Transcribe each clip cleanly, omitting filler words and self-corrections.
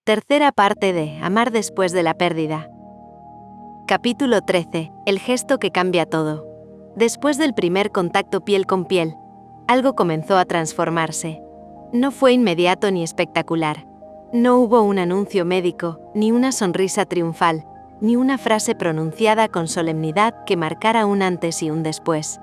Tercera parte de Amar después de la pérdida. Capítulo 13. El gesto que cambia todo. Después del primer contacto piel con piel, algo comenzó a transformarse. No fue inmediato ni espectacular. No hubo un anuncio médico, ni una sonrisa triunfal, ni una frase pronunciada con solemnidad que marcara un antes y un después.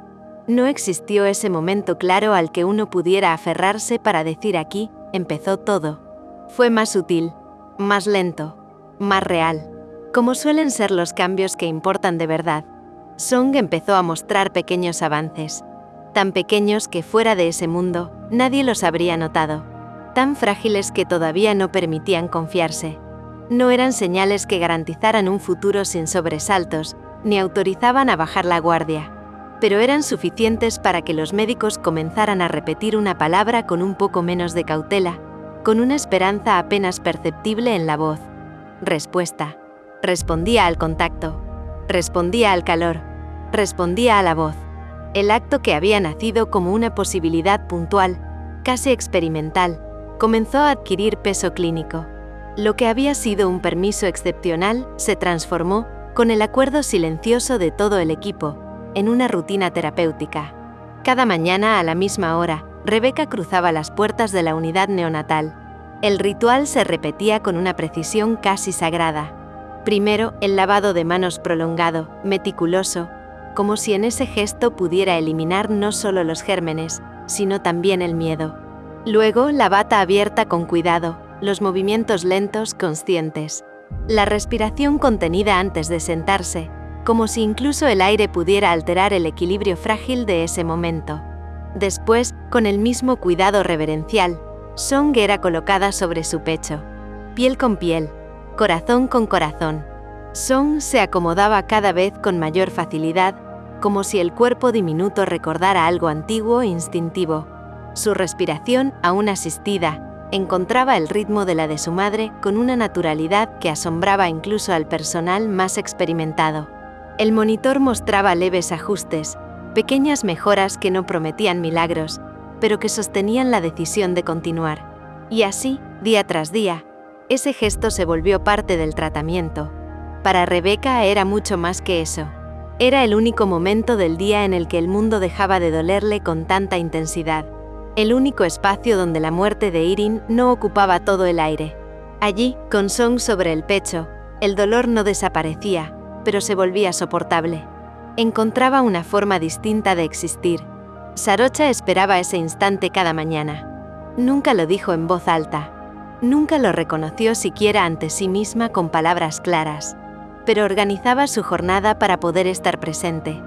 No existió ese momento claro al que uno pudiera aferrarse para decir aquí, empezó todo. Fue más sutil, más lento, más real. Como suelen ser los cambios que importan de verdad, Song empezó a mostrar pequeños avances. Tan pequeños que fuera de ese mundo, nadie los habría notado. Tan frágiles que todavía no permitían confiarse. No eran señales que garantizaran un futuro sin sobresaltos, ni autorizaban a bajar la guardia. Pero eran suficientes para que los médicos comenzaran a repetir una palabra con un poco menos de cautela, con una esperanza apenas perceptible en la voz. Respuesta. Respondía al contacto. Respondía al calor. Respondía a la voz. El acto que había nacido como una posibilidad puntual, casi experimental, comenzó a adquirir peso clínico. Lo que había sido un permiso excepcional se transformó, con el acuerdo silencioso de todo el equipo, en una rutina terapéutica. Cada mañana a la misma hora, Rebecca cruzaba las puertas de la unidad neonatal. El ritual se repetía con una precisión casi sagrada. Primero, el lavado de manos prolongado, meticuloso, como si en ese gesto pudiera eliminar no solo los gérmenes, sino también el miedo. Luego, la bata abierta con cuidado, los movimientos lentos, conscientes. La respiración contenida antes de sentarse, como si incluso el aire pudiera alterar el equilibrio frágil de ese momento. Después, con el mismo cuidado reverencial, Song era colocada sobre su pecho. Piel con piel, corazón con corazón. Song se acomodaba cada vez con mayor facilidad, como si el cuerpo diminuto recordara algo antiguo e instintivo. Su respiración, aún asistida, encontraba el ritmo de la de su madre con una naturalidad que asombraba incluso al personal más experimentado. El monitor mostraba leves ajustes, pequeñas mejoras que no prometían milagros, pero que sostenían la decisión de continuar. Y así, día tras día, ese gesto se volvió parte del tratamiento. Para Rebecca era mucho más que eso. Era el único momento del día en el que el mundo dejaba de dolerle con tanta intensidad. El único espacio donde la muerte de Erin no ocupaba todo el aire. Allí, con Song sobre el pecho, el dolor no desaparecía, pero se volvía soportable. Encontraba una forma distinta de existir. Sarocha esperaba ese instante cada mañana. Nunca lo dijo en voz alta. Nunca lo reconoció siquiera ante sí misma con palabras claras. Pero organizaba su jornada para poder estar presente.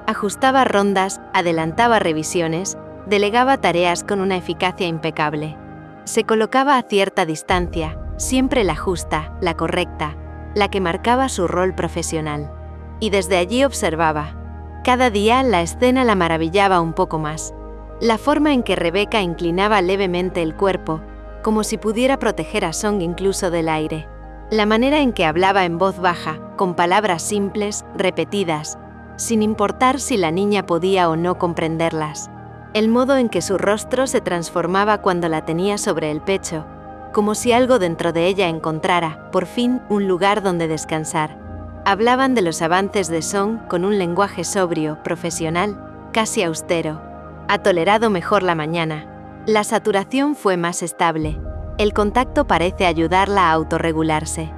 Ajustaba rondas, adelantaba revisiones, delegaba tareas con una eficacia impecable. Se colocaba a cierta distancia, siempre la justa, la correcta, la que marcaba su rol profesional. Y desde allí observaba. Cada día la escena la maravillaba un poco más. La forma en que Rebecca inclinaba levemente el cuerpo, como si pudiera proteger a Song incluso del aire. La manera en que hablaba en voz baja, con palabras simples, repetidas, sin importar si la niña podía o no comprenderlas. El modo en que su rostro se transformaba cuando la tenía sobre el pecho, como si algo dentro de ella encontrara, por fin, un lugar donde descansar. Hablaban de los avances de Song con un lenguaje sobrio, profesional, casi austero. Ha tolerado mejor la mañana. La saturación fue más estable. El contacto parece ayudarla a autorregularse.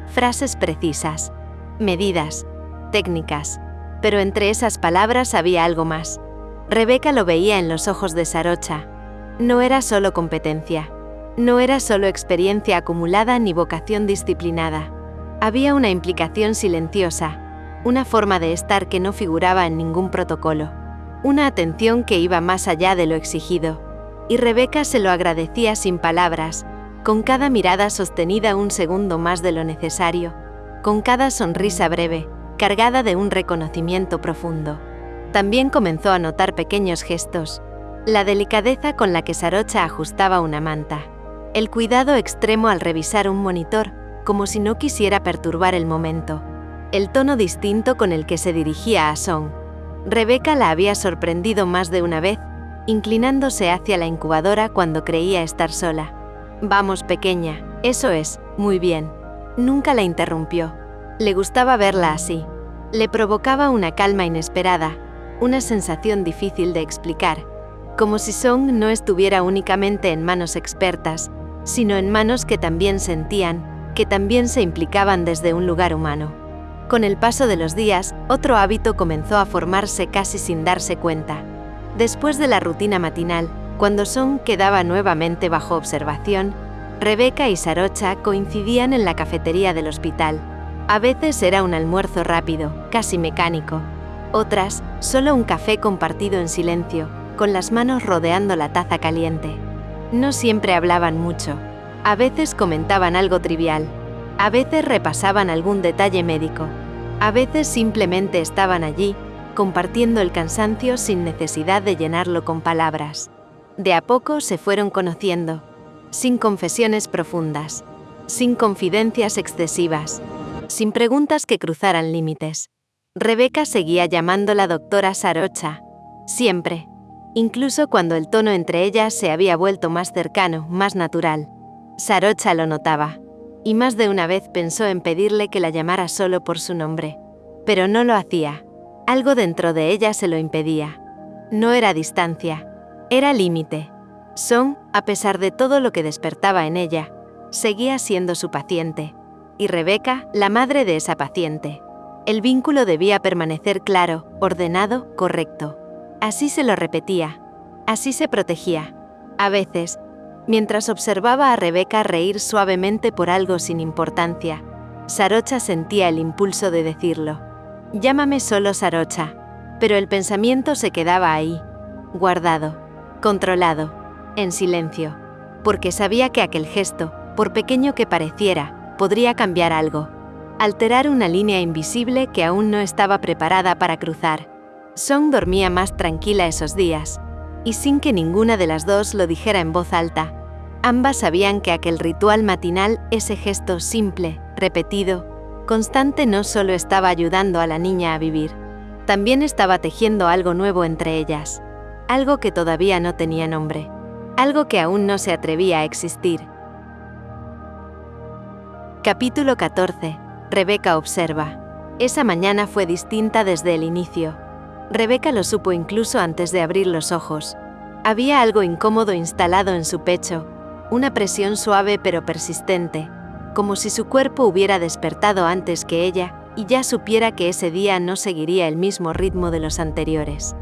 Frases precisas. Medidas. Técnicas. Pero entre esas palabras había algo más. Rebecca lo veía en los ojos de Sarocha. No era solo competencia. No era solo experiencia acumulada ni vocación disciplinada. Había una implicación silenciosa, una forma de estar que no figuraba en ningún protocolo, una atención que iba más allá de lo exigido. Y Rebecca se lo agradecía sin palabras, con cada mirada sostenida un segundo más de lo necesario, con cada sonrisa breve, cargada de un reconocimiento profundo. También comenzó a notar pequeños gestos, la delicadeza con la que Sarocha ajustaba una manta, el cuidado extremo al revisar un monitor, como si no quisiera perturbar el momento, el tono distinto con el que se dirigía a Song. Rebecca la había sorprendido más de una vez, inclinándose hacia la incubadora cuando creía estar sola. «Vamos, pequeña», Eso es, muy bien. Nunca la interrumpió. Le gustaba verla así. Le provocaba una calma inesperada, una sensación difícil de explicar, como si Song no estuviera únicamente en manos expertas, sino en manos que también sentían, que también se implicaban desde un lugar humano. Con el paso de los días, otro hábito comenzó a formarse casi sin darse cuenta. Después de la rutina matinal, cuando Song quedaba nuevamente bajo observación, Rebecca y Sarocha coincidían en la cafetería del hospital. A veces era un almuerzo rápido, casi mecánico. Otras, solo un café compartido en silencio, con las manos rodeando la taza caliente. No siempre hablaban mucho. A veces comentaban algo trivial. A veces repasaban algún detalle médico. A veces simplemente estaban allí, compartiendo el cansancio sin necesidad de llenarlo con palabras. De a poco se fueron conociendo, sin confesiones profundas, sin confidencias excesivas, sin preguntas que cruzaran límites. Rebecca seguía llamándola doctora Sarocha, siempre, incluso cuando el tono entre ellas se había vuelto más cercano, más natural. Sarocha lo notaba, y más de una vez pensó en pedirle que la llamara solo por su nombre. Pero no lo hacía. Algo dentro de ella se lo impedía. No era distancia, era límite. Song, a pesar de todo lo que despertaba en ella, seguía siendo su paciente, y Rebecca, la madre de esa paciente. El vínculo debía permanecer claro, ordenado, correcto. Así se lo repetía, así se protegía. A veces, mientras observaba a Rebecca reír suavemente por algo sin importancia, Sarocha sentía el impulso de decirlo. Llámame solo Sarocha, pero el pensamiento se quedaba ahí, guardado, controlado, en silencio, porque sabía que aquel gesto, por pequeño que pareciera, podría cambiar algo, alterar una línea invisible que aún no estaba preparada para cruzar. Song dormía más tranquila esos días, y sin que ninguna de las dos lo dijera en voz alta, ambas sabían que aquel ritual matinal, ese gesto simple, repetido, constante, no solo estaba ayudando a la niña a vivir, también estaba tejiendo algo nuevo entre ellas, algo que todavía no tenía nombre, algo que aún no se atrevía a existir. Capítulo 14. Rebecca observa. Esa mañana fue distinta desde el inicio. Rebecca lo supo incluso antes de abrir los ojos. Había algo incómodo instalado en su pecho, una presión suave pero persistente, como si su cuerpo hubiera despertado antes que ella y ya supiera que ese día no seguiría el mismo ritmo de los anteriores.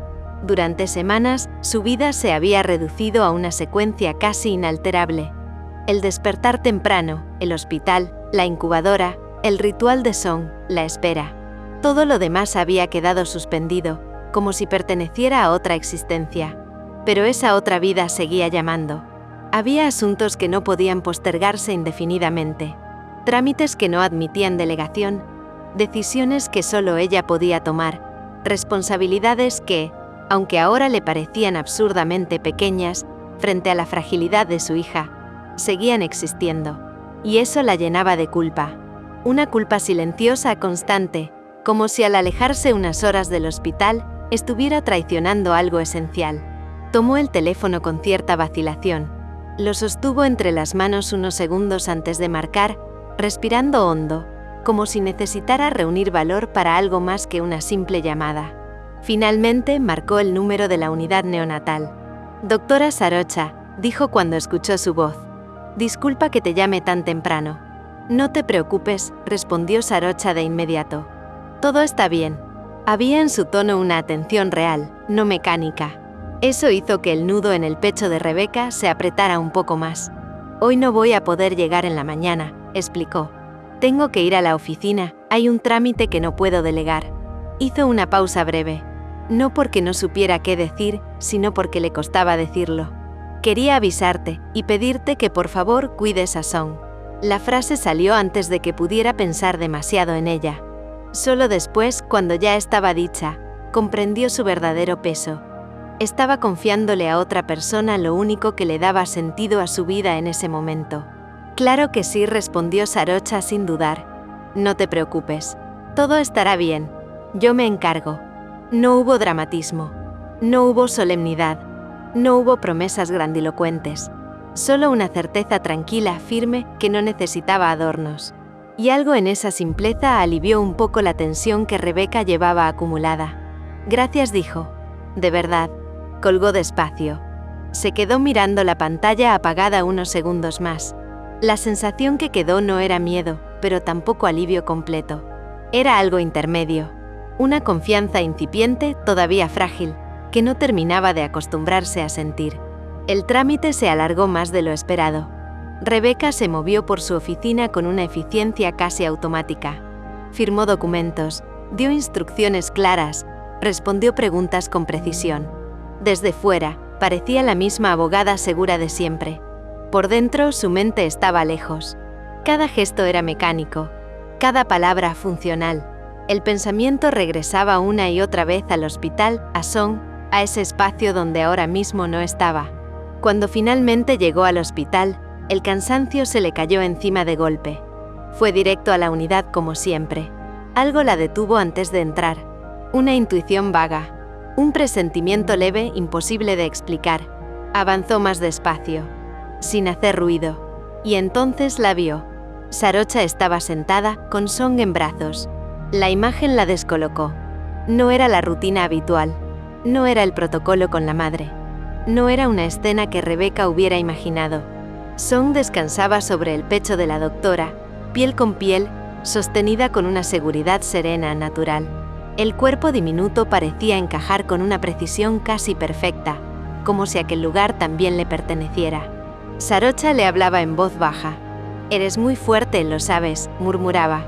Durante semanas, su vida se había reducido a una secuencia casi inalterable. El despertar temprano, el hospital, la incubadora, el ritual de Song, la espera. Todo lo demás había quedado suspendido, como si perteneciera a otra existencia. Pero esa otra vida seguía llamando. Había asuntos que no podían postergarse indefinidamente, trámites que no admitían delegación, decisiones que solo ella podía tomar, responsabilidades que, aunque ahora le parecían absurdamente pequeñas, frente a la fragilidad de su hija, seguían existiendo. Y eso la llenaba de culpa. Una culpa silenciosa, constante, como si al alejarse unas horas del hospital, estuviera traicionando algo esencial. Tomó el teléfono con cierta vacilación. Lo sostuvo entre las manos unos segundos antes de marcar, respirando hondo, como si necesitara reunir valor para algo más que una simple llamada. Finalmente marcó el número de la unidad neonatal. Doctora Sarocha, dijo cuando escuchó su voz. Disculpa que te llame tan temprano. No te preocupes, respondió Sarocha de inmediato. Todo está bien. Había en su tono una atención real, no mecánica. Eso hizo que el nudo en el pecho de Rebecca se apretara un poco más. Hoy no voy a poder llegar en la mañana, explicó. Tengo que ir a la oficina, hay un trámite que no puedo delegar. Hizo una pausa breve. No porque no supiera qué decir, sino porque le costaba decirlo. Quería avisarte y pedirte que por favor cuides a Song. La frase salió antes de que pudiera pensar demasiado en ella. Solo después, cuando ya estaba dicha, comprendió su verdadero peso. Estaba confiándole a otra persona lo único que le daba sentido a su vida en ese momento. Claro que sí, respondió Sarocha sin dudar. No te preocupes. Todo estará bien. Yo me encargo. No hubo dramatismo. No hubo solemnidad. No hubo promesas grandilocuentes. Solo una certeza tranquila, firme, que no necesitaba adornos. Y algo en esa simpleza alivió un poco la tensión que Rebeca llevaba acumulada. Gracias, dijo. De verdad. Colgó despacio. Se quedó mirando la pantalla apagada unos segundos más. La sensación que quedó no era miedo, pero tampoco alivio completo. Era algo intermedio. Una confianza incipiente, todavía frágil, que no terminaba de acostumbrarse a sentir. El trámite se alargó más de lo esperado. Rebeca se movió por su oficina con una eficiencia casi automática. Firmó documentos, dio instrucciones claras, respondió preguntas con precisión. Desde fuera, parecía la misma abogada segura de siempre. Por dentro, su mente estaba lejos. Cada gesto era mecánico, cada palabra funcional. El pensamiento regresaba una y otra vez al hospital, a Song, a ese espacio donde ahora mismo no estaba. Cuando finalmente llegó al hospital, el cansancio se le cayó encima de golpe. Fue directo a la unidad como siempre. Algo la detuvo antes de entrar. Una intuición vaga. Un presentimiento leve, imposible de explicar. Avanzó más despacio, sin hacer ruido. Y entonces la vio. Sarocha estaba sentada, con Song en brazos. La imagen la descolocó. No era la rutina habitual. No era el protocolo con la madre. No era una escena que Rebeca hubiera imaginado. Song descansaba sobre el pecho de la doctora, piel con piel, sostenida con una seguridad serena, natural. El cuerpo diminuto parecía encajar con una precisión casi perfecta, como si aquel lugar también le perteneciera. Sarocha le hablaba en voz baja. «Eres muy fuerte, lo sabes», murmuraba.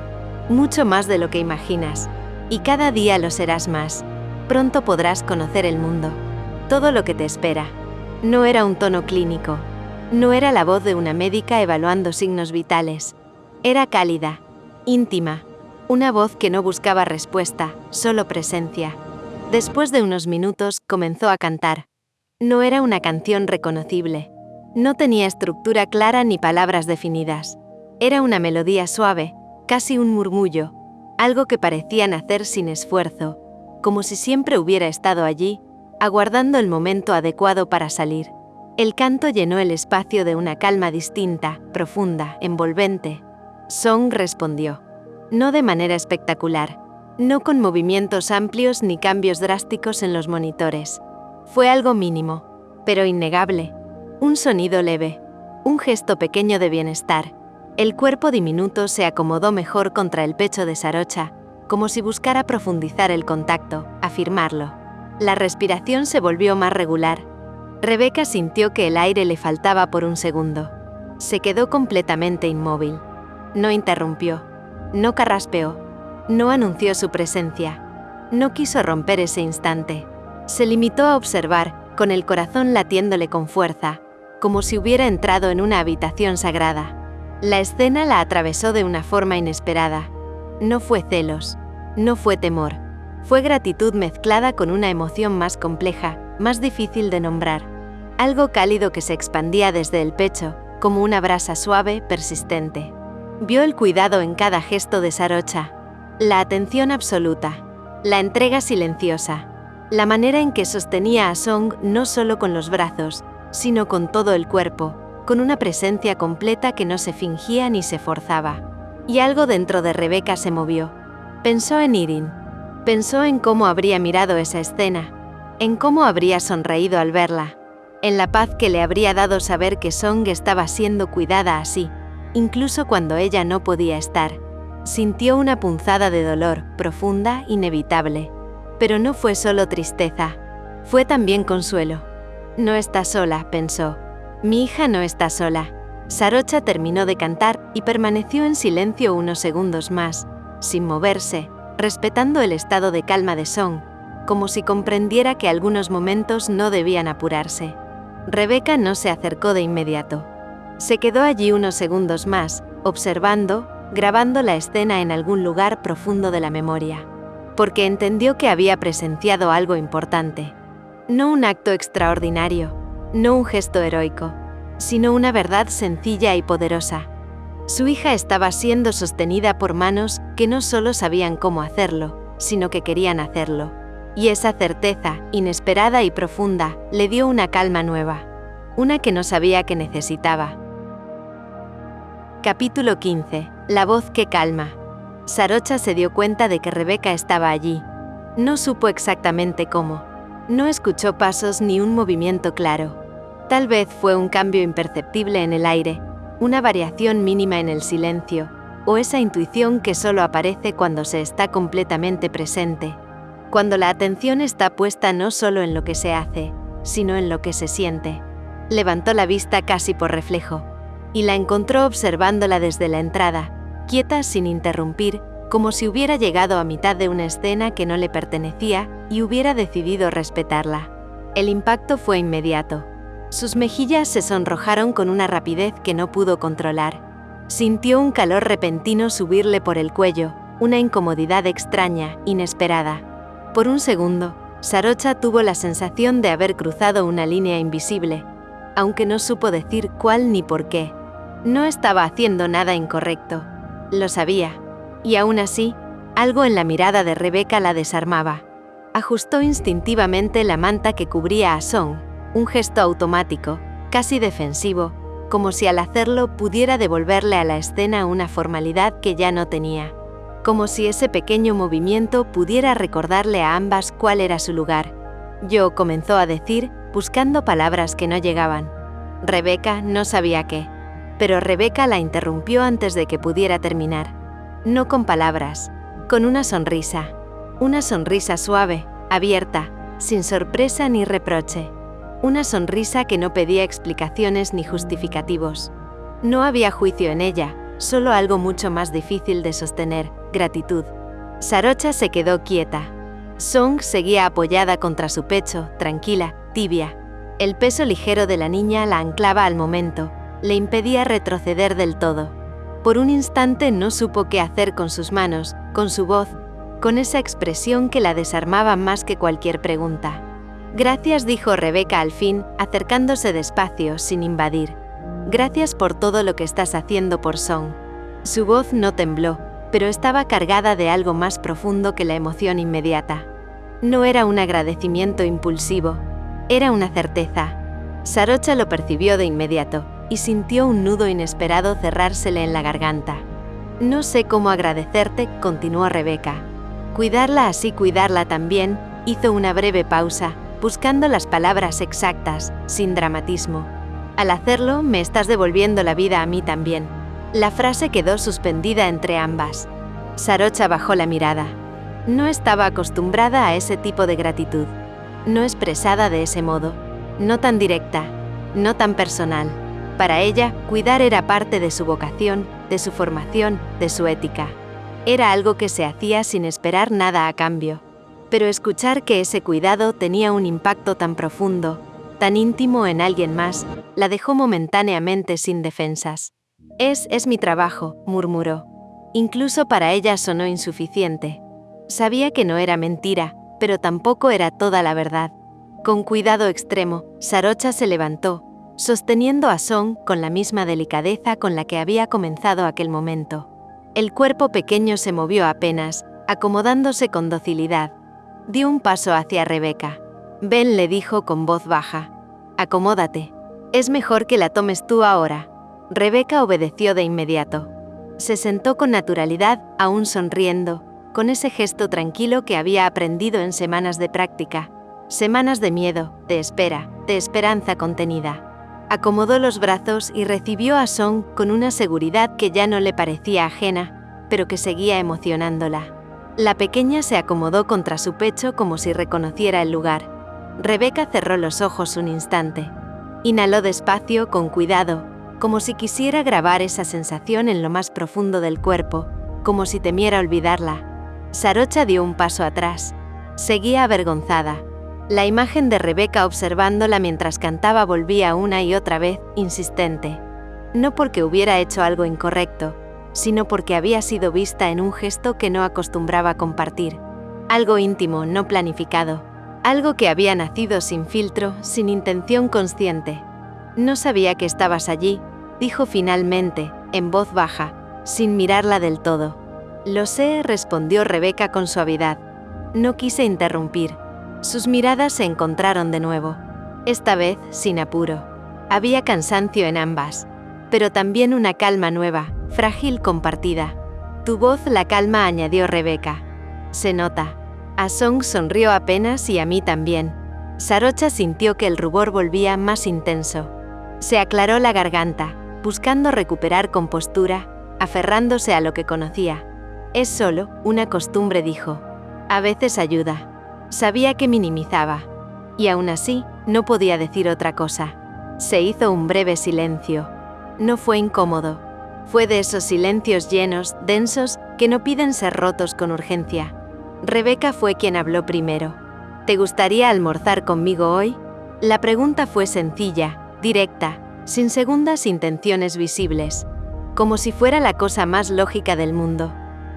«Mucho más de lo que imaginas. Y cada día lo serás más. Pronto podrás conocer el mundo. Todo lo que te espera». No era un tono clínico. No era la voz de una médica evaluando signos vitales. Era cálida, íntima. Una voz que no buscaba respuesta, solo presencia. Después de unos minutos, comenzó a cantar. No era una canción reconocible. No tenía estructura clara ni palabras definidas. Era una melodía suave, casi un murmullo, algo que parecía nacer sin esfuerzo, como si siempre hubiera estado allí, aguardando el momento adecuado para salir. El canto llenó el espacio de una calma distinta, profunda, envolvente. Song respondió. No de manera espectacular, no con movimientos amplios ni cambios drásticos en los monitores. Fue algo mínimo, pero innegable. Un sonido leve, un gesto pequeño de bienestar. El cuerpo diminuto se acomodó mejor contra el pecho de Sarocha, como si buscara profundizar el contacto, afirmarlo. La respiración se volvió más regular. Rebeca sintió que el aire le faltaba por un segundo. Se quedó completamente inmóvil. No interrumpió. No carraspeó. No anunció su presencia. No quiso romper ese instante. Se limitó a observar, con el corazón latiéndole con fuerza, como si hubiera entrado en una habitación sagrada. La escena la atravesó de una forma inesperada. No fue celos. No fue temor. Fue gratitud mezclada con una emoción más compleja, más difícil de nombrar. Algo cálido que se expandía desde el pecho, como una brasa suave, persistente. Vio el cuidado en cada gesto de Sarocha, la atención absoluta, la entrega silenciosa, la manera en que sostenía a Song no solo con los brazos, sino con todo el cuerpo, con una presencia completa que no se fingía ni se forzaba. Y algo dentro de Rebeca se movió. Pensó en Irin. Pensó en cómo habría mirado esa escena, en cómo habría sonreído al verla, en la paz que le habría dado saber que Song estaba siendo cuidada así, incluso cuando ella no podía estar. Sintió una punzada de dolor, profunda, inevitable. Pero no fue solo tristeza, fue también consuelo. No está sola, pensó. Mi hija no está sola. Sarocha terminó de cantar y permaneció en silencio unos segundos más, sin moverse, respetando el estado de calma de Song, como si comprendiera que algunos momentos no debían apurarse. Rebeca no se acercó de inmediato. Se quedó allí unos segundos más, observando, grabando la escena en algún lugar profundo de la memoria, porque entendió que había presenciado algo importante. No un acto extraordinario, no un gesto heroico, sino una verdad sencilla y poderosa. Su hija estaba siendo sostenida por manos que no solo sabían cómo hacerlo, sino que querían hacerlo. Y esa certeza, inesperada y profunda, le dio una calma nueva. una que no sabía que necesitaba. Capítulo 15. La voz que calma. Sarocha se dio cuenta de que Rebeca estaba allí. No supo exactamente cómo. No escuchó pasos ni un movimiento claro. Tal vez fue un cambio imperceptible en el aire, una variación mínima en el silencio, o esa intuición que solo aparece cuando se está completamente presente, cuando la atención está puesta no solo en lo que se hace, sino en lo que se siente. Levantó la vista casi por reflejo, y la encontró observándola desde la entrada, quieta sin interrumpir, como si hubiera llegado a mitad de una escena que no le pertenecía y hubiera decidido respetarla. El impacto fue inmediato. Sus mejillas se sonrojaron con una rapidez que no pudo controlar. Sintió un calor repentino subirle por el cuello, una incomodidad extraña, inesperada. Por un segundo, Sarocha tuvo la sensación de haber cruzado una línea invisible, aunque no supo decir cuál ni por qué. No estaba haciendo nada incorrecto. Lo sabía. Y aún así, algo en la mirada de Rebeca la desarmaba. Ajustó instintivamente la manta que cubría a Song, un gesto automático, casi defensivo, como si al hacerlo pudiera devolverle a la escena una formalidad que ya no tenía. Como si ese pequeño movimiento pudiera recordarle a ambas cuál era su lugar. Yo comenzó a decir, buscando palabras que no llegaban. Rebeca no sabía qué, pero Rebeca la interrumpió antes de que pudiera terminar. No con palabras, con una sonrisa suave, abierta, sin sorpresa ni reproche. Una sonrisa que no pedía explicaciones ni justificativos. No había juicio en ella, solo algo mucho más difícil de sostener, gratitud. Sarocha se quedó quieta. Song seguía apoyada contra su pecho, tranquila, tibia. El peso ligero de la niña la anclaba al momento, le impedía retroceder del todo. Por un instante no supo qué hacer con sus manos, con su voz, con esa expresión que la desarmaba más que cualquier pregunta. Gracias, dijo Rebeca al fin, acercándose despacio, sin invadir. Gracias por todo lo que estás haciendo por Song. Su voz no tembló, pero estaba cargada de algo más profundo que la emoción inmediata. No era un agradecimiento impulsivo, era una certeza. Sarocha lo percibió de inmediato, y sintió un nudo inesperado cerrársele en la garganta. No sé cómo agradecerte, continuó Rebeca. Cuidarla así, cuidarla también, hizo una breve pausa, buscando las palabras exactas, sin dramatismo. Al hacerlo, me estás devolviendo la vida a mí también. La frase quedó suspendida entre ambas. Sarocha bajó la mirada. No estaba acostumbrada a ese tipo de gratitud. No expresada de ese modo. No tan directa. No tan personal. Para ella, cuidar era parte de su vocación, de su formación, de su ética. Era algo que se hacía sin esperar nada a cambio. Pero escuchar que ese cuidado tenía un impacto tan profundo, tan íntimo en alguien más, la dejó momentáneamente sin defensas. Es mi trabajo, murmuró. Incluso para ella sonó insuficiente. Sabía que no era mentira, pero tampoco era toda la verdad. Con cuidado extremo, Sarocha se levantó, sosteniendo a Song con la misma delicadeza con la que había comenzado aquel momento. El cuerpo pequeño se movió apenas, acomodándose con docilidad. Dio un paso hacia Rebeca. Ven, le dijo con voz baja. Acomódate. Es mejor que la tomes tú ahora. Rebeca obedeció de inmediato. Se sentó con naturalidad, aún sonriendo, con ese gesto tranquilo que había aprendido en semanas de práctica. Semanas de miedo, de espera, de esperanza contenida. Acomodó los brazos y recibió a Song con una seguridad que ya no le parecía ajena, pero que seguía emocionándola. La pequeña se acomodó contra su pecho como si reconociera el lugar. Rebeca cerró los ojos un instante. Inhaló despacio, con cuidado, como si quisiera grabar esa sensación en lo más profundo del cuerpo, como si temiera olvidarla. Sarocha dio un paso atrás. Seguía avergonzada. La imagen de Rebeca observándola mientras cantaba volvía una y otra vez, insistente. No porque hubiera hecho algo incorrecto, sino porque había sido vista en un gesto que no acostumbraba compartir. Algo íntimo, no planificado. Algo que había nacido sin filtro, sin intención consciente. No sabía que estabas allí, dijo finalmente, en voz baja, sin mirarla del todo. Lo sé, respondió Rebeca con suavidad. No quise interrumpir. Sus miradas se encontraron de nuevo. Esta vez, sin apuro. Había cansancio en ambas, pero también una calma nueva, frágil compartida. Tu voz la calma, añadió Rebeca. Se nota. A Song sonrió apenas y a mí también. Sarocha sintió que el rubor volvía más intenso. Se aclaró la garganta, buscando recuperar compostura, aferrándose a lo que conocía. Es solo una costumbre, dijo. A veces ayuda. Sabía que minimizaba. Y aún así, no podía decir otra cosa. Se hizo un breve silencio. No fue incómodo. Fue de esos silencios llenos, densos, que no piden ser rotos con urgencia. Rebeca fue quien habló primero. ¿Te gustaría almorzar conmigo hoy? La pregunta fue sencilla, directa, sin segundas intenciones visibles. Como si fuera la cosa más lógica del mundo.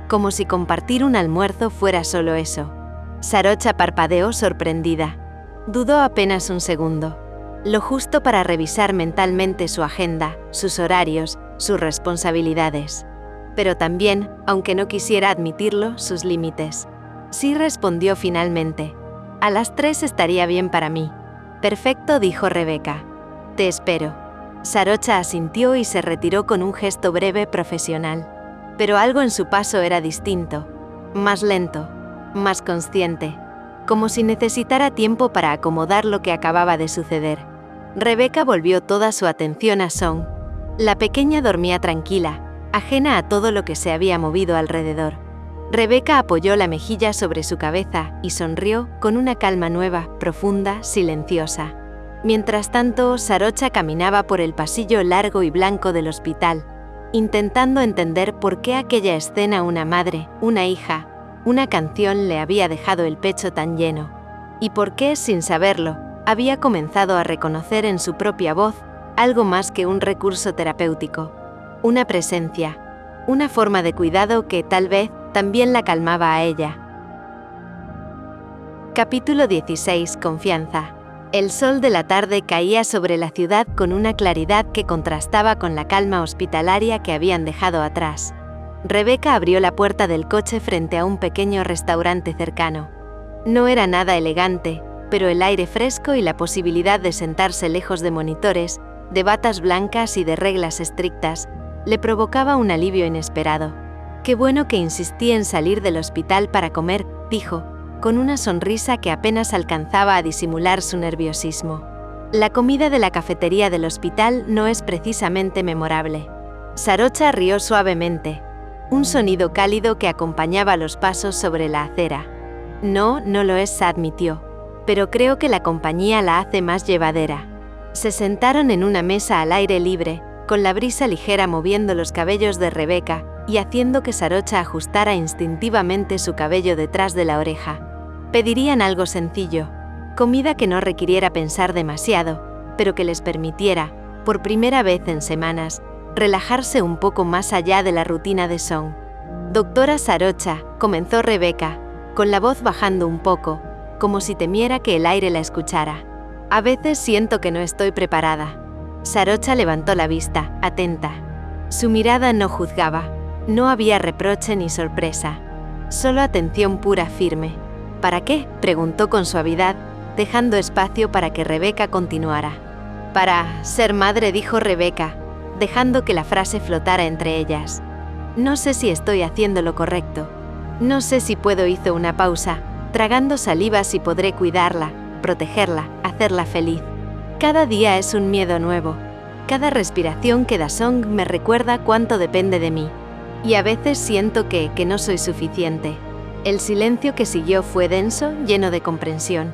Como si compartir un almuerzo fuera solo eso. Sarocha parpadeó sorprendida. Dudó apenas un segundo. Lo justo para revisar mentalmente su agenda, sus horarios, sus responsabilidades. Pero también, aunque no quisiera admitirlo, sus límites. Sí, respondió finalmente. A las 3 estaría bien para mí. Perfecto, dijo Rebeca. Te espero. Sarocha asintió y se retiró con un gesto breve profesional. Pero algo en su paso era distinto. Más lento, más consciente. Como si necesitara tiempo para acomodar lo que acababa de suceder. Rebeca volvió toda su atención a Song. La pequeña dormía tranquila, ajena a todo lo que se había movido alrededor. Rebeca apoyó la mejilla sobre su cabeza y sonrió con una calma nueva, profunda, silenciosa. Mientras tanto, Sarocha caminaba por el pasillo largo y blanco del hospital, intentando entender por qué aquella escena, una madre, una hija, una canción, le había dejado el pecho tan lleno. Y por qué, sin saberlo, había comenzado a reconocer en su propia voz algo más que un recurso terapéutico. Una presencia, una forma de cuidado que, tal vez, también la calmaba a ella. Capítulo 16. Confianza. El sol de la tarde caía sobre la ciudad con una claridad que contrastaba con la calma hospitalaria que habían dejado atrás. Rebeca abrió la puerta del coche frente a un pequeño restaurante cercano. No era nada elegante, pero el aire fresco y la posibilidad de sentarse lejos de monitores, de batas blancas y de reglas estrictas, le provocaba un alivio inesperado. Qué bueno que insistí en salir del hospital para comer, dijo, con una sonrisa que apenas alcanzaba a disimular su nerviosismo. La comida de la cafetería del hospital no es precisamente memorable. Sarocha rió suavemente. Un sonido cálido que acompañaba los pasos sobre la acera. No, no lo es, admitió. Pero creo que la compañía la hace más llevadera. Se sentaron en una mesa al aire libre, con la brisa ligera moviendo los cabellos de Rebeca y haciendo que Sarocha ajustara instintivamente su cabello detrás de la oreja. Pedirían algo sencillo, comida que no requiriera pensar demasiado, pero que les permitiera, por primera vez en semanas, relajarse un poco más allá de la rutina de Song. Doctora Sarocha, comenzó Rebeca, con la voz bajando un poco, como si temiera que el aire la escuchara. A veces siento que no estoy preparada. Sarocha levantó la vista, atenta. Su mirada no juzgaba. No había reproche ni sorpresa. Solo atención pura, firme. ¿Para qué?, preguntó con suavidad, dejando espacio para que Rebeca continuara. Para ser madre, dijo Rebeca, dejando que la frase flotara entre ellas. No sé si estoy haciendo lo correcto. No sé si puedo, hizo una pausa, tragando saliva, si podré cuidarla, protegerla, hacerla feliz. Cada día es un miedo nuevo. Cada respiración que da Song me recuerda cuánto depende de mí. Y a veces siento que no soy suficiente. El silencio que siguió fue denso, lleno de comprensión.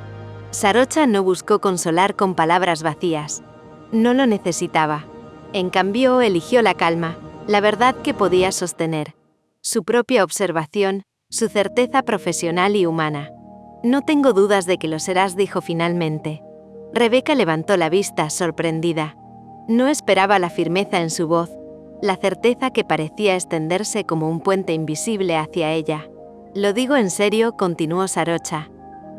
Sarocha no buscó consolar con palabras vacías. No lo necesitaba. En cambio, eligió la calma, la verdad que podía sostener. Su propia observación, su certeza profesional y humana. No tengo dudas de que lo serás, dijo finalmente. Rebeca levantó la vista, sorprendida. No esperaba la firmeza en su voz, la certeza que parecía extenderse como un puente invisible hacia ella. Lo digo en serio, continuó Sarocha.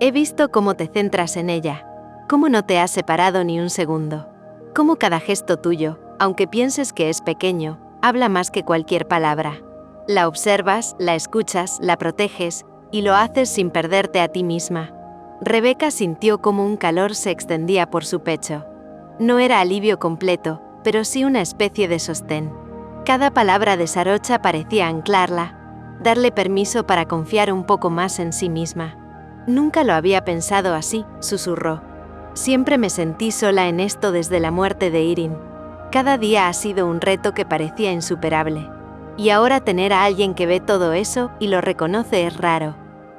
He visto cómo te centras en ella, cómo no te has separado ni un segundo, cómo cada gesto tuyo, aunque pienses que es pequeño, habla más que cualquier palabra. La observas, la escuchas, la proteges, y lo haces sin perderte a ti misma. Rebeca sintió como un calor se extendía por su pecho. No era alivio completo, pero sí una especie de sostén. Cada palabra de Sarocha parecía anclarla, darle permiso para confiar un poco más en sí misma. Nunca lo había pensado así, susurró. Siempre me sentí sola en esto desde la muerte de Irin. Cada día ha sido un reto que parecía insuperable. Y ahora tener a alguien que ve todo eso y lo reconoce es raro.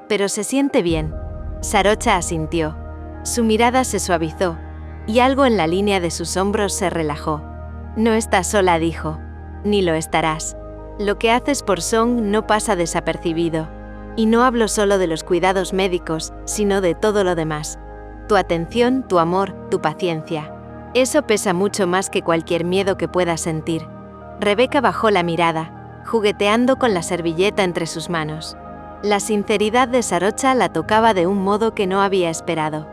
Pero se siente bien. Sarocha asintió. Su mirada se suavizó, y algo en la línea de sus hombros se relajó. No estás sola, dijo. Ni lo estarás. Lo que haces por Song no pasa desapercibido. Y no hablo solo de los cuidados médicos, sino de todo lo demás. Tu atención, tu amor, tu paciencia. Eso pesa mucho más que cualquier miedo que puedas sentir. Rebeca bajó la mirada, jugueteando con la servilleta entre sus manos. La sinceridad de Sarocha la tocaba de un modo que no había esperado.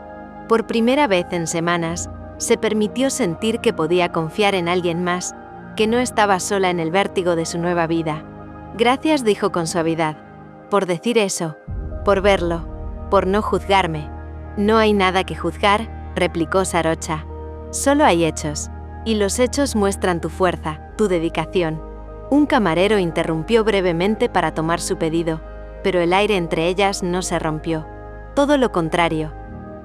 Por primera vez en semanas, se permitió sentir que podía confiar en alguien más, que no estaba sola en el vértigo de su nueva vida. Gracias, dijo con suavidad. Por decir eso, por verlo, por no juzgarme. No hay nada que juzgar, replicó Sarocha. Solo hay hechos, y los hechos muestran tu fuerza, tu dedicación. Un camarero interrumpió brevemente para tomar su pedido, pero el aire entre ellas no se rompió. Todo lo contrario.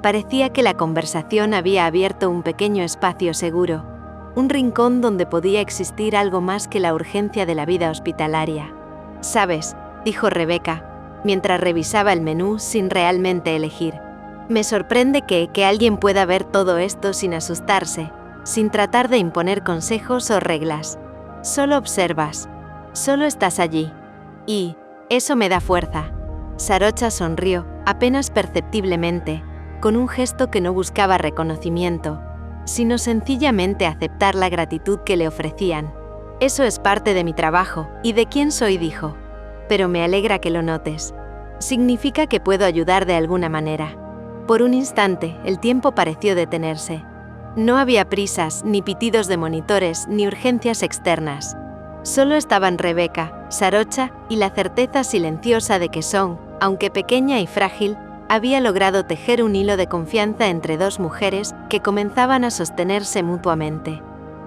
Parecía que la conversación había abierto un pequeño espacio seguro, un rincón donde podía existir algo más que la urgencia de la vida hospitalaria. «Sabes», dijo Rebeca, mientras revisaba el menú sin realmente elegir. «Me sorprende que alguien pueda ver todo esto sin asustarse, sin tratar de imponer consejos o reglas. Solo observas. Solo estás allí. Y eso me da fuerza». Sarocha sonrió, apenas perceptiblemente, con un gesto que no buscaba reconocimiento, sino sencillamente aceptar la gratitud que le ofrecían. «Eso es parte de mi trabajo, y de quién soy», dijo. «Pero me alegra que lo notes. Significa que puedo ayudar de alguna manera». Por un instante, el tiempo pareció detenerse. No había prisas, ni pitidos de monitores, ni urgencias externas. Solo estaban Rebeca, Sarocha y la certeza silenciosa de que Song, aunque pequeña y frágil, había logrado tejer un hilo de confianza entre dos mujeres que comenzaban a sostenerse mutuamente.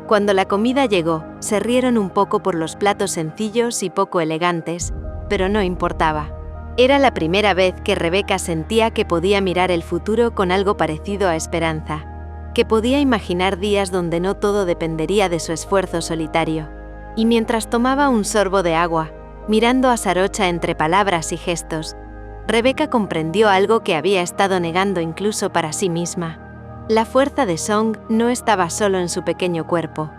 Cuando la comida llegó, se rieron un poco por los platos sencillos y poco elegantes, pero no importaba. Era la primera vez que Rebeca sentía que podía mirar el futuro con algo parecido a esperanza, que podía imaginar días donde no todo dependería de su esfuerzo solitario. Y mientras tomaba un sorbo de agua, mirando a Sarocha entre palabras y gestos, Rebeca comprendió algo que había estado negando incluso para sí misma. La fuerza de Song no estaba solo en su pequeño cuerpo.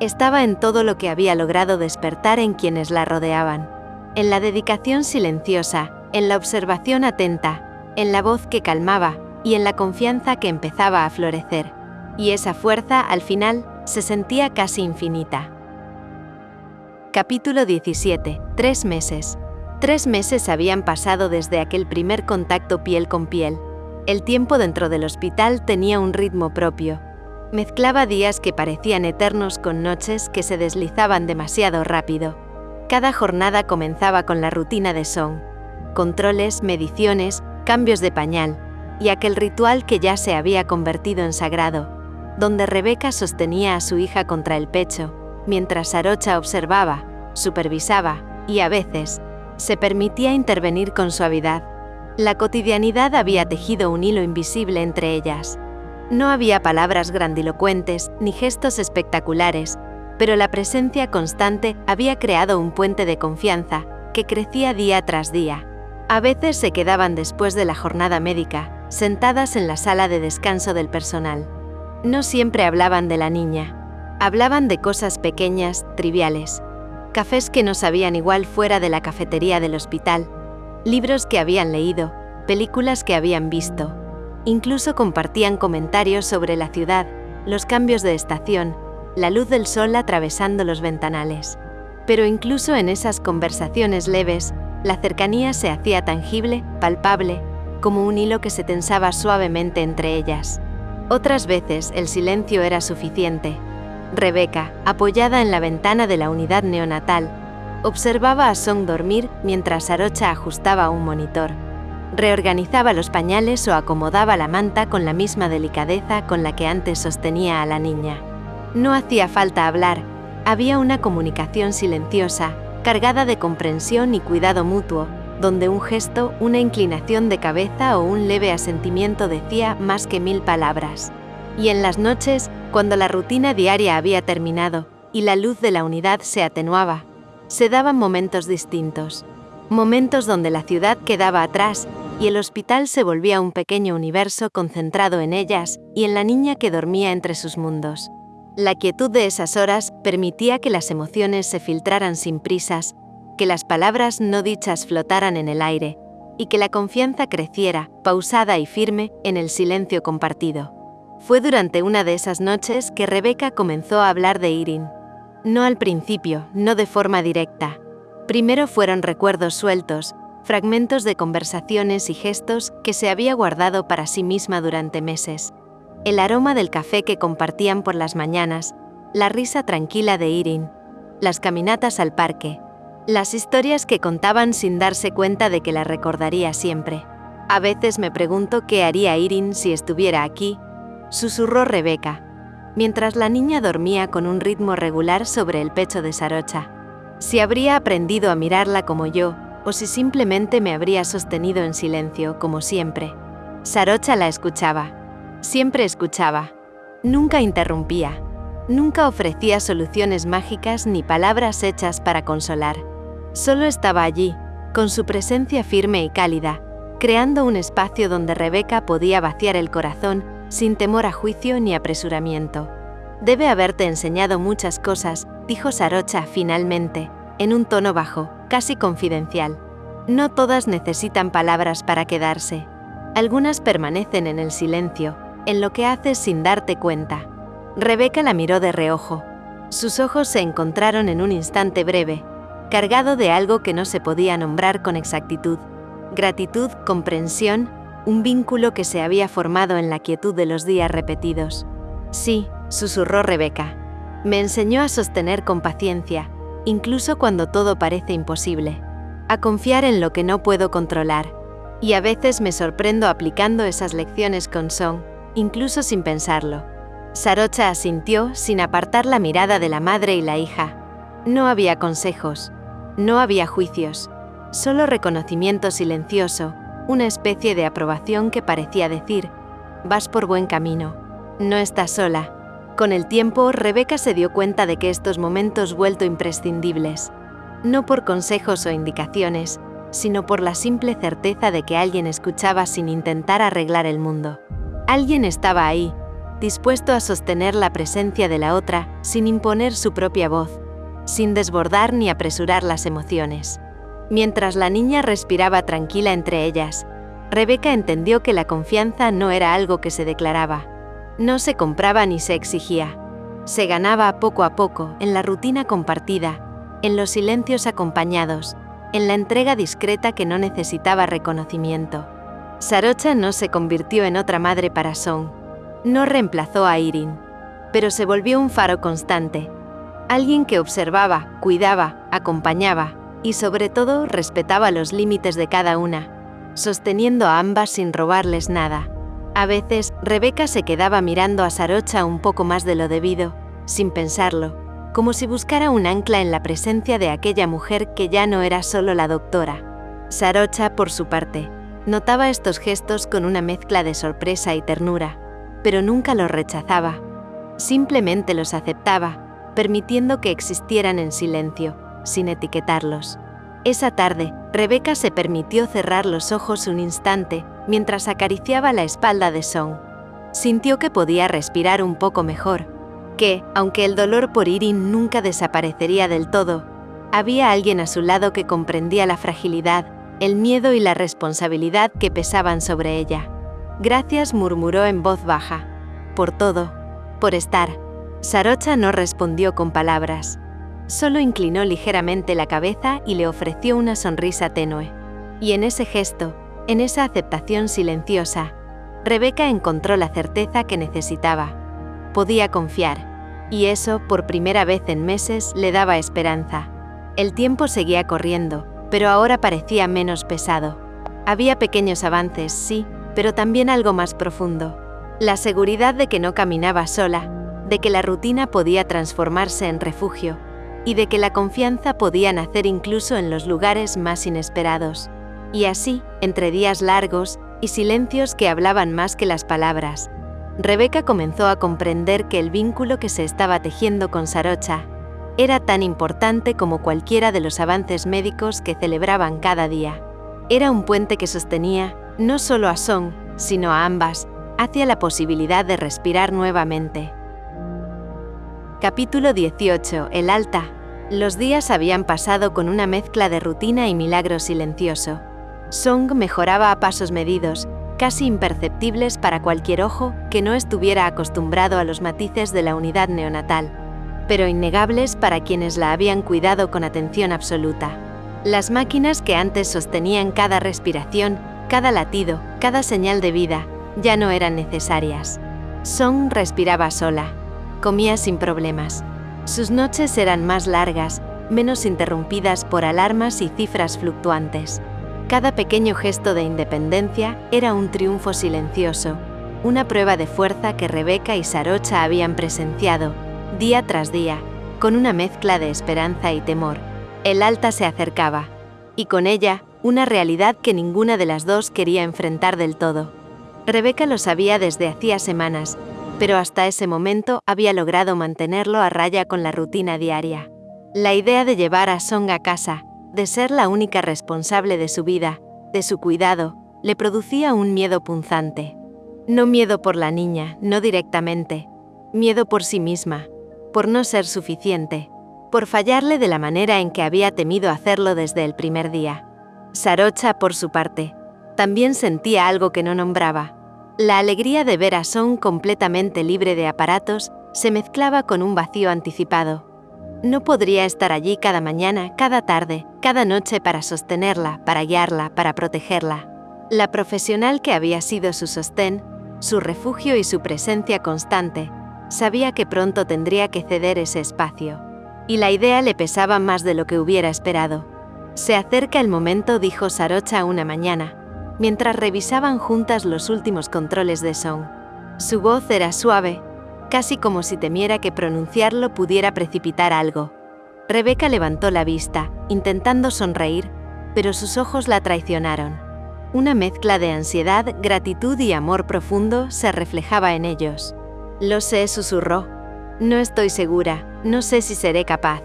Estaba en todo lo que había logrado despertar en quienes la rodeaban. En la dedicación silenciosa, en la observación atenta, en la voz que calmaba y en la confianza que empezaba a florecer. Y esa fuerza, al final, se sentía casi infinita. Capítulo 17. 3 meses. 3 meses habían pasado desde aquel primer contacto piel con piel. El tiempo dentro del hospital tenía un ritmo propio. Mezclaba días que parecían eternos con noches que se deslizaban demasiado rápido. Cada jornada comenzaba con la rutina de Song. Controles, mediciones, cambios de pañal, y aquel ritual que ya se había convertido en sagrado, donde Rebeca sostenía a su hija contra el pecho, mientras Sarocha observaba, supervisaba, y a veces, se permitía intervenir con suavidad. La cotidianidad había tejido un hilo invisible entre ellas. No había palabras grandilocuentes ni gestos espectaculares, pero la presencia constante había creado un puente de confianza que crecía día tras día. A veces se quedaban después de la jornada médica, sentadas en la sala de descanso del personal. No siempre hablaban de la niña. Hablaban de cosas pequeñas, triviales. Cafés que no sabían igual fuera de la cafetería del hospital, libros que habían leído, películas que habían visto. Incluso compartían comentarios sobre la ciudad, los cambios de estación, la luz del sol atravesando los ventanales. Pero incluso en esas conversaciones leves, la cercanía se hacía tangible, palpable, como un hilo que se tensaba suavemente entre ellas. Otras veces el silencio era suficiente. Rebeca, apoyada en la ventana de la unidad neonatal, observaba a Song dormir mientras Sarocha ajustaba un monitor. Reorganizaba los pañales o acomodaba la manta con la misma delicadeza con la que antes sostenía a la niña. No hacía falta hablar, había una comunicación silenciosa, cargada de comprensión y cuidado mutuo, donde un gesto, una inclinación de cabeza o un leve asentimiento decía más que 1000 palabras. Y en las noches, cuando la rutina diaria había terminado y la luz de la unidad se atenuaba, se daban momentos distintos. Momentos donde la ciudad quedaba atrás y el hospital se volvía un pequeño universo concentrado en ellas y en la niña que dormía entre sus mundos. La quietud de esas horas permitía que las emociones se filtraran sin prisas, que las palabras no dichas flotaran en el aire, y que la confianza creciera, pausada y firme, en el silencio compartido. Fue durante una de esas noches que Rebeca comenzó a hablar de Irene. No al principio, no de forma directa. Primero fueron recuerdos sueltos, fragmentos de conversaciones y gestos que se había guardado para sí misma durante meses. El aroma del café que compartían por las mañanas, la risa tranquila de Irene, las caminatas al parque, las historias que contaban sin darse cuenta de que la recordaría siempre. A veces me pregunto qué haría Irene si estuviera aquí, susurró Rebeca, mientras la niña dormía con un ritmo regular sobre el pecho de Sarocha. Si habría aprendido a mirarla como yo, o si simplemente me habría sostenido en silencio, como siempre. Sarocha la escuchaba. Siempre escuchaba. Nunca interrumpía. Nunca ofrecía soluciones mágicas ni palabras hechas para consolar. Solo estaba allí, con su presencia firme y cálida, creando un espacio donde Rebeca podía vaciar el corazón sin temor a juicio ni apresuramiento. Debe haberte enseñado muchas cosas, dijo Sarocha finalmente, en un tono bajo, casi confidencial. No todas necesitan palabras para quedarse. Algunas permanecen en el silencio, en lo que haces sin darte cuenta. Rebeca la miró de reojo. Sus ojos se encontraron en un instante breve, cargado de algo que no se podía nombrar con exactitud. Gratitud, comprensión, un vínculo que se había formado en la quietud de los días repetidos. Sí, susurró Rebeca. Me enseñó a sostener con paciencia, incluso cuando todo parece imposible. A confiar en lo que no puedo controlar. Y a veces me sorprendo aplicando esas lecciones con Song, incluso sin pensarlo. Sarocha asintió sin apartar la mirada de la madre y la hija. No había consejos. No había juicios. Solo reconocimiento silencioso, una especie de aprobación que parecía decir: vas por buen camino. No estás sola. Con el tiempo, Rebeca se dio cuenta de que estos momentos vuelto imprescindibles. No por consejos o indicaciones, sino por la simple certeza de que alguien escuchaba sin intentar arreglar el mundo. Alguien estaba ahí, dispuesto a sostener la presencia de la otra, sin imponer su propia voz, sin desbordar ni apresurar las emociones. Mientras la niña respiraba tranquila entre ellas, Rebeca entendió que la confianza no era algo que se declaraba. No se compraba ni se exigía. Se ganaba poco a poco, en la rutina compartida, en los silencios acompañados, en la entrega discreta que no necesitaba reconocimiento. Sarocha no se convirtió en otra madre para Song. No reemplazó a Irene, pero se volvió un faro constante. Alguien que observaba, cuidaba, acompañaba y sobre todo respetaba los límites de cada una, sosteniendo a ambas sin robarles nada. A veces, Rebeca se quedaba mirando a Sarocha un poco más de lo debido, sin pensarlo, como si buscara un ancla en la presencia de aquella mujer que ya no era solo la doctora. Sarocha, por su parte, notaba estos gestos con una mezcla de sorpresa y ternura, pero nunca los rechazaba. Simplemente los aceptaba, permitiendo que existieran en silencio, sin etiquetarlos. Esa tarde, Rebeca se permitió cerrar los ojos un instante mientras acariciaba la espalda de Song. Sintió que podía respirar un poco mejor, que, aunque el dolor por Irene nunca desaparecería del todo, había alguien a su lado que comprendía la fragilidad, el miedo y la responsabilidad que pesaban sobre ella. Gracias, murmuró en voz baja. Por todo. Por estar. Sarocha no respondió con palabras. Solo inclinó ligeramente la cabeza y le ofreció una sonrisa tenue. Y en ese gesto, en esa aceptación silenciosa, Rebeca encontró la certeza que necesitaba. Podía confiar, y eso, por primera vez en meses, le daba esperanza. El tiempo seguía corriendo, pero ahora parecía menos pesado. Había pequeños avances, sí, pero también algo más profundo. La seguridad de que no caminaba sola, de que la rutina podía transformarse en refugio, y de que la confianza podía nacer incluso en los lugares más inesperados. Y así, entre días largos y silencios que hablaban más que las palabras, Rebeca comenzó a comprender que el vínculo que se estaba tejiendo con Sarocha era tan importante como cualquiera de los avances médicos que celebraban cada día. Era un puente que sostenía, no solo a Song, sino a ambas, hacia la posibilidad de respirar nuevamente. Capítulo 18. El alta. Los días habían pasado con una mezcla de rutina y milagro silencioso. Song mejoraba a pasos medidos, casi imperceptibles para cualquier ojo que no estuviera acostumbrado a los matices de la unidad neonatal, pero innegables para quienes la habían cuidado con atención absoluta. Las máquinas que antes sostenían cada respiración, cada latido, cada señal de vida, ya no eran necesarias. Song respiraba sola, comía sin problemas. Sus noches eran más largas, menos interrumpidas por alarmas y cifras fluctuantes. Cada pequeño gesto de independencia era un triunfo silencioso, una prueba de fuerza que Rebeca y Sarocha habían presenciado, día tras día, con una mezcla de esperanza y temor. El alta se acercaba, y con ella, una realidad que ninguna de las dos quería enfrentar del todo. Rebeca lo sabía desde hacía semanas, pero hasta ese momento había logrado mantenerlo a raya con la rutina diaria. La idea de llevar a Song a casa, de ser la única responsable de su vida, de su cuidado, le producía un miedo punzante. No miedo por la niña, no directamente. Miedo por sí misma, por no ser suficiente, por fallarle de la manera en que había temido hacerlo desde el primer día. Sarocha, por su parte, también sentía algo que no nombraba. La alegría de ver a Song completamente libre de aparatos se mezclaba con un vacío anticipado. No podría estar allí cada mañana, cada tarde, cada noche para sostenerla, para guiarla, para protegerla. La profesional que había sido su sostén, su refugio y su presencia constante, sabía que pronto tendría que ceder ese espacio. Y la idea le pesaba más de lo que hubiera esperado. Se acerca el momento, dijo Sarocha una mañana, mientras revisaban juntas los últimos controles de Song. Su voz era suave, casi como si temiera que pronunciarlo pudiera precipitar algo. Rebeca levantó la vista, intentando sonreír, pero sus ojos la traicionaron. Una mezcla de ansiedad, gratitud y amor profundo se reflejaba en ellos. «Lo sé», susurró. «No estoy segura, no sé si seré capaz».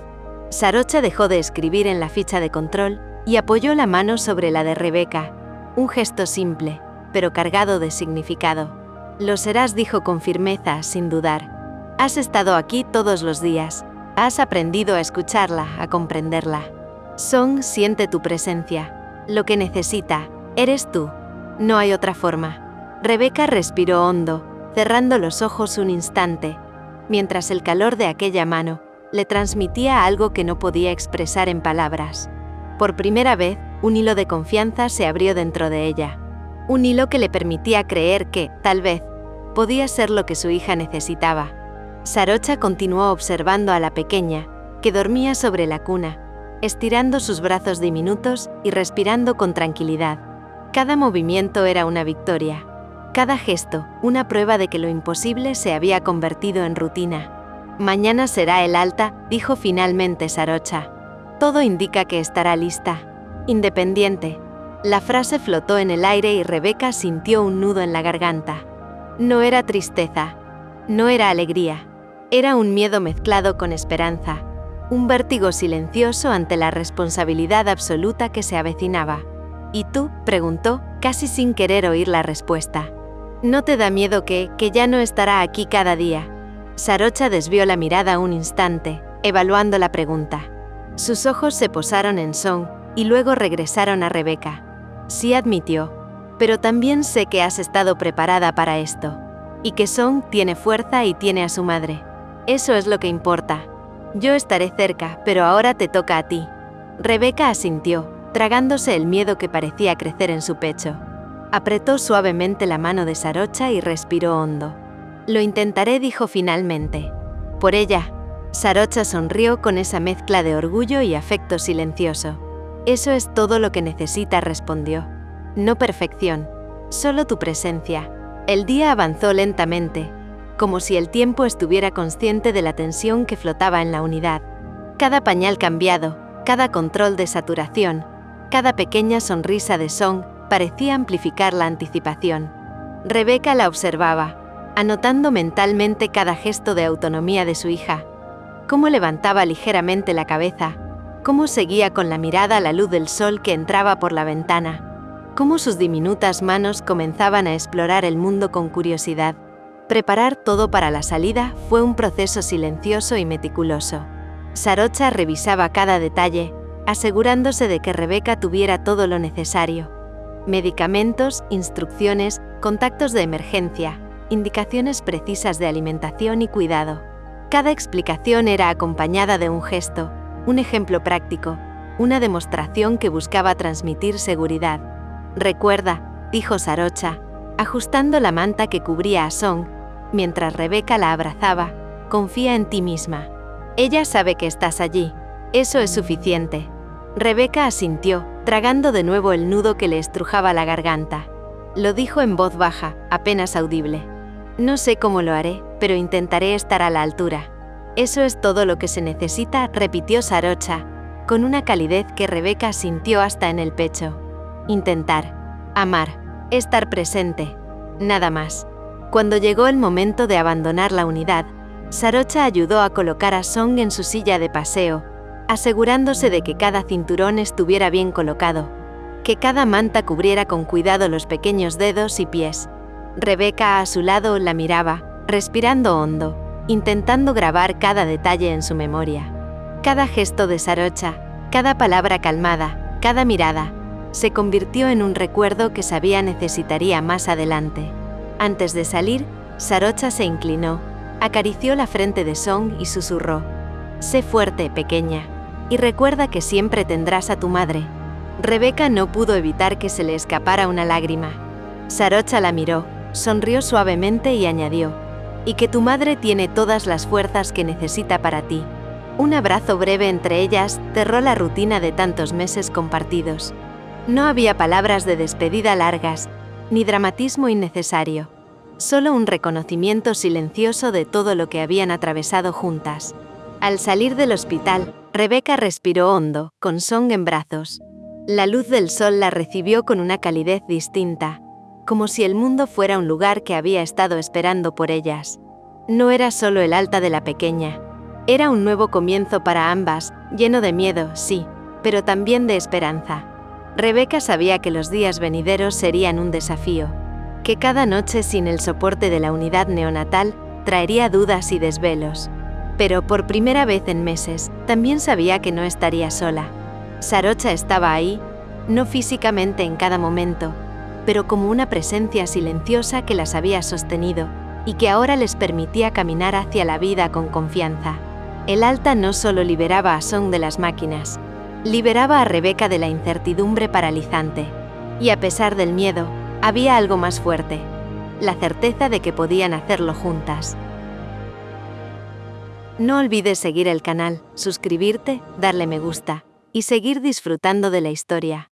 Sarocha dejó de escribir en la ficha de control y apoyó la mano sobre la de Rebeca. Un gesto simple, pero cargado de significado. «Lo serás», dijo con firmeza, sin dudar. «Has estado aquí todos los días. Has aprendido a escucharla, a comprenderla. Song siente tu presencia. Lo que necesita, eres tú. No hay otra forma». Rebeca respiró hondo, cerrando los ojos un instante, mientras el calor de aquella mano le transmitía algo que no podía expresar en palabras. Por primera vez, un hilo de confianza se abrió dentro de ella. Un hilo que le permitía creer que, tal vez, podía ser lo que su hija necesitaba. Sarocha continuó observando a la pequeña, que dormía sobre la cuna, estirando sus brazos diminutos y respirando con tranquilidad. Cada movimiento era una victoria. Cada gesto, una prueba de que lo imposible se había convertido en rutina. «Mañana será el alta», dijo finalmente Sarocha. «Todo indica que estará lista. Independiente». La frase flotó en el aire y Rebeca sintió un nudo en la garganta. No era tristeza, no era alegría, era un miedo mezclado con esperanza, un vértigo silencioso ante la responsabilidad absoluta que se avecinaba. «¿Y tú?», preguntó, casi sin querer oír la respuesta. «¿No te da miedo que ya no estará aquí cada día?». Sarocha desvió la mirada un instante, evaluando la pregunta. Sus ojos se posaron en Song y luego regresaron a Rebeca. «Sí», admitió, «pero también sé que has estado preparada para esto. Y que Song tiene fuerza y tiene a su madre. Eso es lo que importa. Yo estaré cerca, pero ahora te toca a ti». Rebeca asintió, tragándose el miedo que parecía crecer en su pecho. Apretó suavemente la mano de Sarocha y respiró hondo. «Lo intentaré», dijo finalmente. «Por ella». Sarocha sonrió con esa mezcla de orgullo y afecto silencioso. «Eso es todo lo que necesita», respondió. No perfección, solo tu presencia. El día avanzó lentamente, como si el tiempo estuviera consciente de la tensión que flotaba en la unidad. Cada pañal cambiado, cada control de saturación, cada pequeña sonrisa de Song parecía amplificar la anticipación. Rebecca la observaba, anotando mentalmente cada gesto de autonomía de su hija. Cómo levantaba ligeramente la cabeza, cómo seguía con la mirada la luz del sol que entraba por la ventana, cómo sus diminutas manos comenzaban a explorar el mundo con curiosidad. Preparar todo para la salida fue un proceso silencioso y meticuloso. Sarocha revisaba cada detalle, asegurándose de que Rebecca tuviera todo lo necesario. Medicamentos, instrucciones, contactos de emergencia, indicaciones precisas de alimentación y cuidado. Cada explicación era acompañada de un gesto, un ejemplo práctico, una demostración que buscaba transmitir seguridad. «Recuerda», dijo Sarocha, ajustando la manta que cubría a Song, mientras Rebecca la abrazaba, «confía en ti misma. Ella sabe que estás allí. Eso es suficiente». Rebecca asintió, tragando de nuevo el nudo que le estrujaba la garganta. Lo dijo en voz baja, apenas audible. «No sé cómo lo haré, pero intentaré estar a la altura». «Eso es todo lo que se necesita», repitió Sarocha, con una calidez que Rebecca sintió hasta en el pecho. «Intentar. Amar. Estar presente. Nada más». Cuando llegó el momento de abandonar la unidad, Sarocha ayudó a colocar a Song en su silla de paseo, asegurándose de que cada cinturón estuviera bien colocado, que cada manta cubriera con cuidado los pequeños dedos y pies. Rebecca a su lado la miraba, respirando hondo, intentando grabar cada detalle en su memoria. Cada gesto de Sarocha, cada palabra calmada, cada mirada, se convirtió en un recuerdo que sabía necesitaría más adelante. Antes de salir, Sarocha se inclinó, acarició la frente de Song y susurró: «Sé fuerte, pequeña, y recuerda que siempre tendrás a tu madre». Rebecca no pudo evitar que se le escapara una lágrima. Sarocha la miró, sonrió suavemente y añadió: «Y que tu madre tiene todas las fuerzas que necesita para ti». Un abrazo breve entre ellas cerró la rutina de tantos meses compartidos. No había palabras de despedida largas, ni dramatismo innecesario. Solo un reconocimiento silencioso de todo lo que habían atravesado juntas. Al salir del hospital, Rebecca respiró hondo, con Song en brazos. La luz del sol la recibió con una calidez distinta, como si el mundo fuera un lugar que había estado esperando por ellas. No era solo el alta de la pequeña. Era un nuevo comienzo para ambas, lleno de miedo, sí, pero también de esperanza. Rebecca sabía que los días venideros serían un desafío, que cada noche sin el soporte de la unidad neonatal traería dudas y desvelos. Pero por primera vez en meses, también sabía que no estaría sola. Sarocha estaba ahí, no físicamente en cada momento, pero como una presencia silenciosa que las había sostenido y que ahora les permitía caminar hacia la vida con confianza. El alta no solo liberaba a Song de las máquinas, liberaba a Rebecca de la incertidumbre paralizante. Y a pesar del miedo, había algo más fuerte: la certeza de que podían hacerlo juntas. No olvides seguir el canal, suscribirte, darle me gusta y seguir disfrutando de la historia.